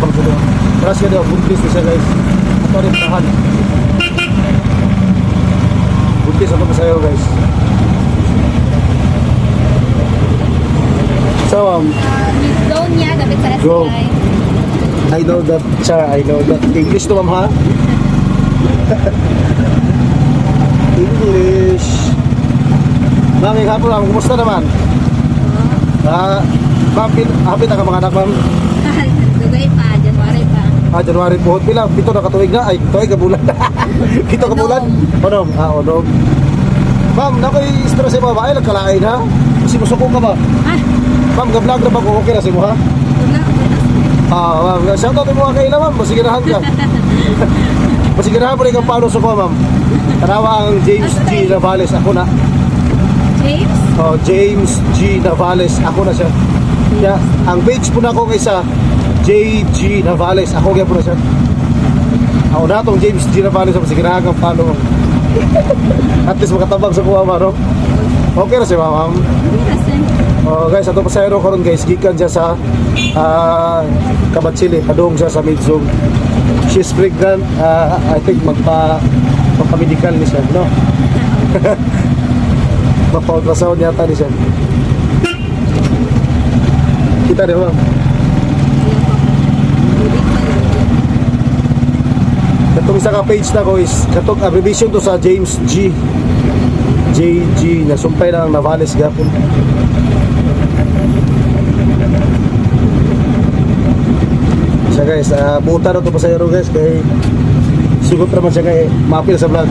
pang sulo. Trust ka daw, buntis na siya guys. Ito rin tahan. Buntis ako pa sa'yo guys. So, Zonia, dapat sa go. SBI. I know that, Char, I know that. English to, ma'am, ha? English. Ma'am, hapon lang, kumusta naman? Ma'am, hapit na ka mga anak, ma'am? Dugay pa, January pa. January po. Bilang, pito na katuig na. Ay, tuig ka bulan. Pito ka bulan? Onom. Onom. Ma'am, nakoy stress mo ba? Ay, nagkalain, ha? Kasi musuko ka ba? Ma'am, ga-vlog na ba ko? Okay na si mo, ha? Ma'am, shoutout mo mga kaila, ma'am. Masigirahan ka. Masigirahan mo rin kang paano suko, ma'am. Tanawa ang James G. Navales. Ako na. James? James G. Navales. Ako na siya. Yeah, ang page po na ako kaysa JG Navales. Ako kaya po na siya. Ako na itong James G. Navales. Masigirahan kang paano, ma'am. At least makatabang sa kuha, ma'am. Okay na siya, ma'am. Guys, ato pasayro ko ron guys. Gikan siya sa Kabatsili. Padung siya sa Midzong. She's pregnant. I think magpa-medical ni siya, no? Magpa-ultrasound yata ni siya. Kita din, ma'am. Katong isa ka page na ko is katong abbreviation to sa James G. JG na sumpay na ang Navales gapon. Siya guys, buta na ito pa sa hero guys kay sugot naman siya kay mapil sa vlog.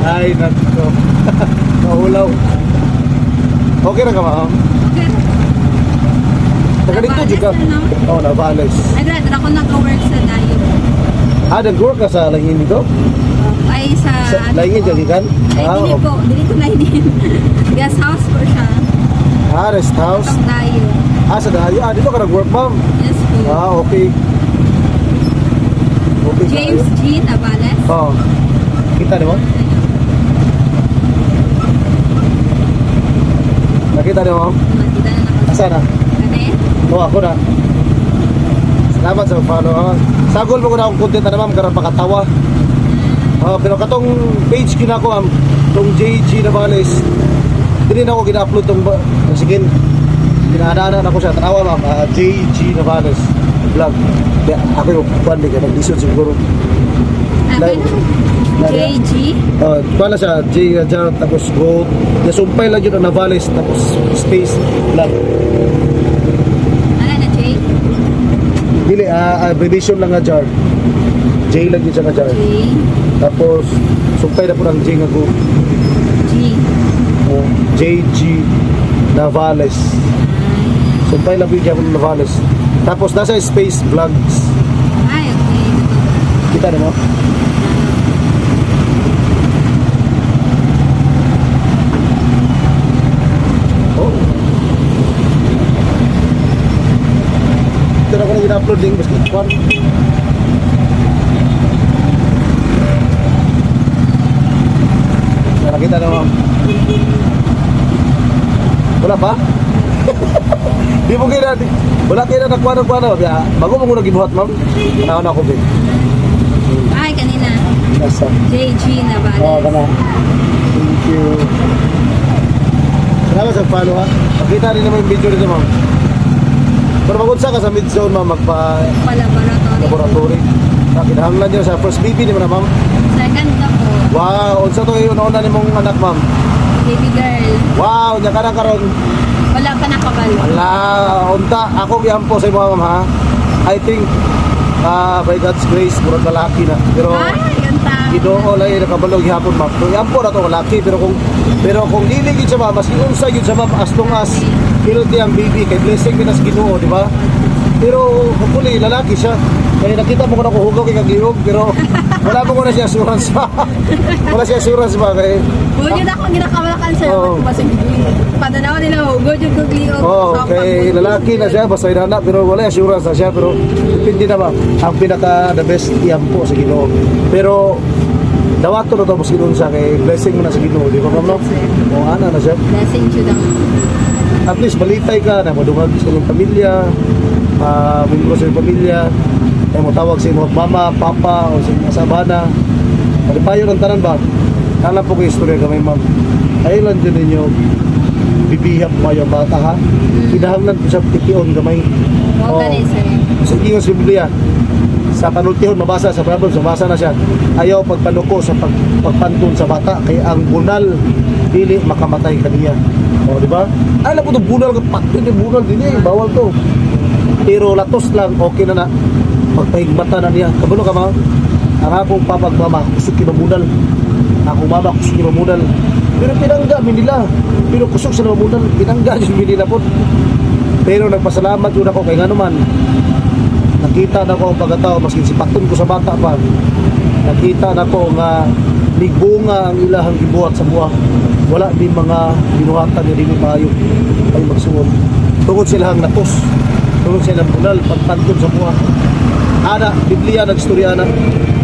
Ay, nato. Mahulaw. Okay na ka, ma'am? Okay. Taga dito, Jika? Oo, Navales. Ay, brother, ako nag-work sa Dayo. Nag-work ka sa Langin dito? Ay, sa Langin, Jagikan? Ay, dili po. Dili ko Langin. Guest house po siya. Rest house? Sa Dayo. Sa Dayo. Dito ka nag-work, ma'am? Yes po. Okay. Okay. James G. Navales. Kita di mo? Nakita di mo? Nakita na ako. Asa na? Kani? Ako na. Salamat sa follow. Sagol mo ko na akong content na ma'am, karoon pakatawa. Pero katong page kinako ma'am, tong JG Navales, hindi na ako gina-upload tong sige, ginaadaanan ako siya. Tanawa ma'am, JG Navales vlog. Ako yung pandi ka, nag-listen siguro. JG? Pala siya, J Jar, tapos go. Nasumpay lang yun ang Navales, tapos space vlog. Ano na, J? Dili, abbreviation lang nga Jar. J lang yun siya nga Jar. J. Tapos, sumpay na po ng J nga go. G. JG Navales. Sumpay lang po yung Navales. Tapos, nasa space vlogs. Ay, okay. Kita na mo? Ito na ko na gina-upload din basketball. Nakita na ma'am. Wala pa? Di mo kaya wala kayo na nagkuha-kuha. Bago mo muna gibuhat ma'am. Panahon na ako din. Ay, kanina. Nasa? JG Navales. Kana. Thank you. Salamat sa follow ha. Pakita rin naman yung video rin ma'am. Pero magunsa ka sa mid-zone ma'am, Laboratory. Kinahanglan nyo sa first baby ni mo na ma'am? Second na po. Wow, unsa to yung una ni mong anak ma'am? Baby girl. Wow, nya ka na karon. Wala pa nakabalo. Wala, unta, ako giyampo sa imo ma'am ha. I think, by God's grace, murag lalaki na. Pero, Ginoo lay nakabalog gihapon ma'am. So yampo na to lalaki pero kung dili gid siya ma'am, mas unsa gid siya ma'am as long as healthy ang baby kay blessing binas Ginoo, di ba? Pero hopefully lalaki siya. Kaya nakita mo ko na kuhugaw kay kagihog pero wala mo ko na siya assurance pa. Wala siya assurance pa kay. Gud ako ginakawalakan sa basig. Padanaw nila gud yung gugliog. Okay, lalaki na siya basta inana pero wala assurance na siya pero depende na ba ang pinaka the best yampo sa Ginoo. Pero dawato na to mas Ginoo sa kay blessing mo na sa Ginoo, di ba ma'am no? O ana na siya. Blessing siya daw. At least balitay ka na madungag sa iyong pamilya. membro sa iyong pamilya, ay mo tawag sa iyong mama, papa, o sa iyong asabana. Palipayo ng tanan ba? Alam po ko istorya gamay ma'am. Ayun lang din ninyo bibihap mo yung bata ha. Kinahanglan po sa tikion gamay. Oo, ganun sir. Sa ingon sa Biblia, sa panultihon mabasa sa Proverbs, mabasa na siya. Ayaw pagpanuko sa pagpantun sa bata kay ang bunal dili makamatay kaniya. O di ba? Alam ko to bunal ka pantun yung bunal din eh, bawal to. Pero latos lang okay na na. Pagpahigmata na niya. Kabalo ka ma? Ang akong papagmama, kusok kinabunal. Akong mama, kusok kinabunal. Pero pinangga nila. Pero kusok sa namunal, pinangga nila po. Pero nagpasalamat yun ako kay nga naman. Nakita na ko ang pagkatao, maski sipatun ko sa bata pa. Nakita na ko nga nigbunga ang ilahang gibuhat sa buwak. Wala din mga binuhatan na din maayo ay magsuon. Tungod silang natos. Tungod silang bunal, pagpantun sa buwak. Ana, Biblia nagstorya na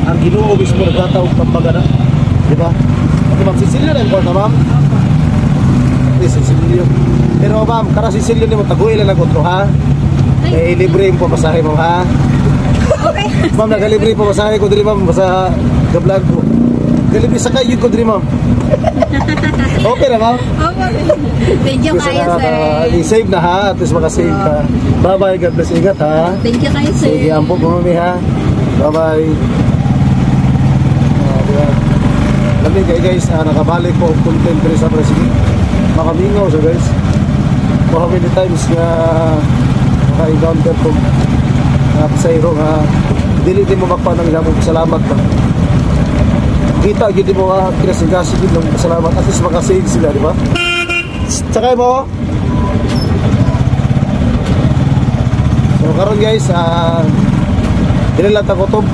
ang Ginoo mismo nagkataog pambaga na. Diba? Ito ma'am, Cecilio na yung kwarta ma'am? Cecilio. Pero ma'am, kara Cecilio ni mo taguin lang nagotro ha? Eh, libre yung pamasahe mo ha? Okay. Ma'am, nagalibre yung pamasahe ko dili ma'am sa vlog ko. Galibre sa kayo ko dili ma'am. Okay na ma'am? Okay. Thank you kayo sir. I-save na ha, at least makasave ka. Bye-bye, God bless, ingat ha. Thank you kayo sir. Sige, ampo po mami ha. Bye-bye. Lamin kayo guys, nakabalik po content rin sa Brazil. Makamingaw siya guys. How many times nga maka-encounter ko pasayro nga dili din mo makpa ng ilang salamat ba. Kita gid mo kinasigasig ng salamat at least makasave sila, di ba? Sakay mo. So karon guys, dili lang ta kutob.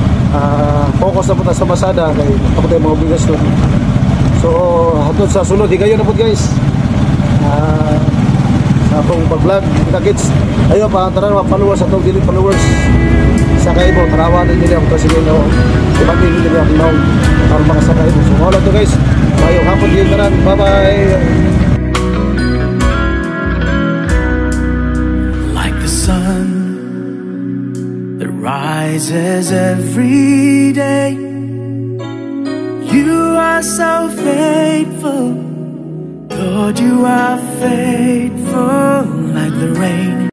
Focus na po sa masada kay ako tayo mga bigas doon. So hatod sa sunod higayon na po guys. Sa akong pag-vlog kita kids, ayo pa tara mga followers atong dili followers sakay mo tarawanin nila ang presidente no. Ibagay nila ang naong para makasakay mo. So wala to guys, mayo hapon din tanan. Bye bye. Like the sun that rises every day, you are so faithful. Lord, you are faithful. Like the rain